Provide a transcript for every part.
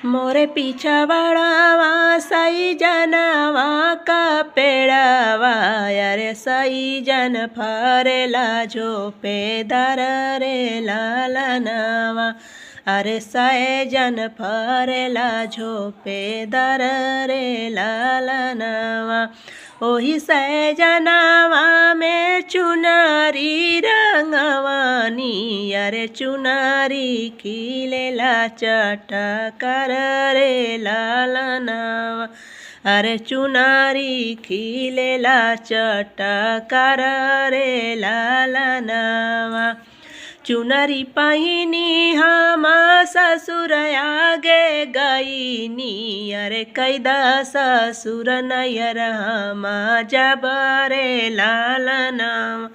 मोरे पीछा वाड़ावा सई जनवा का पेड़ावा यारे सई जन फरेला झोपेदार रे लालनावा। अरे सई जन फरेला झोपेदार रे लालनावा। ओही सई जनवा में चुनरी रंगवानी अरे चुनरी खिलेला चटकार रे लालनावा। अरे चुनरी खिलेला चटकार रे लालनावा। चुनरी पहिनी हम ससुर आगे गईनी अरे कैदा ससुर नैयर हम जब रे लालनावा।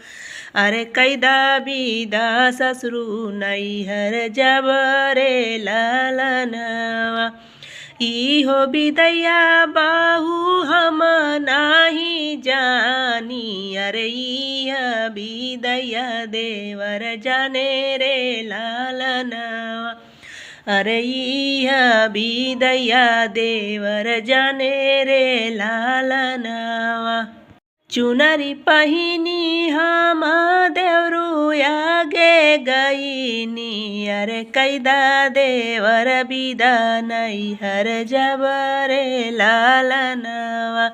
अरे कैदा विदा ससुरु नैहर जब रे लालनावा। इहो विदैया बाहू हम नाही जानी अरे इह विदैया देवर जाने रे लालनावा। अरे इह विदैया देवर जाने रे लालनावा। चुनरी पहिनी हम देवरु आगे गईनी अरे कैदा देवर विदा नैहर जब रे लालनावा।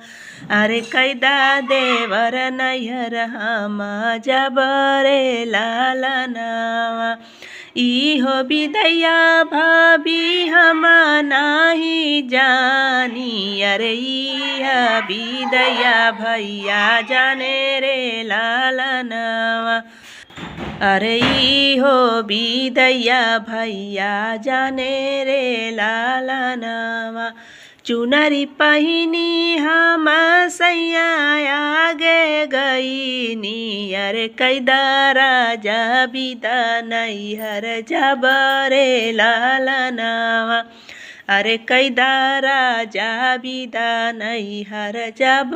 अरे कैदा देवर नैहर हम जब रे लालनावा। इहो विदैया भाभी हम नाही जानी अरे इह विदैया भैया जाने रे लालनावा। अरे इहो विदैया भैया जाने रे लालनावा। चुनरी पहिनी हम सैया आगे गईनी अरे कैदा राजा विदा नैहर जब रे लालनावा। अरे कैदा राजा विदा नैहर जब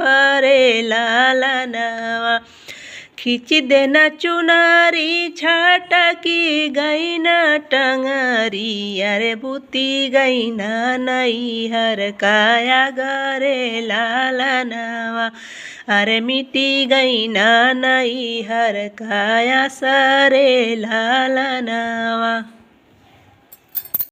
रे लालनावा। खींच देना चुनरी छटकी गई न टंगरी अरे बुती गई न नैहर काया गरे लालनावा। अरे मिटी गई न नैहर काया सरे लालनावा।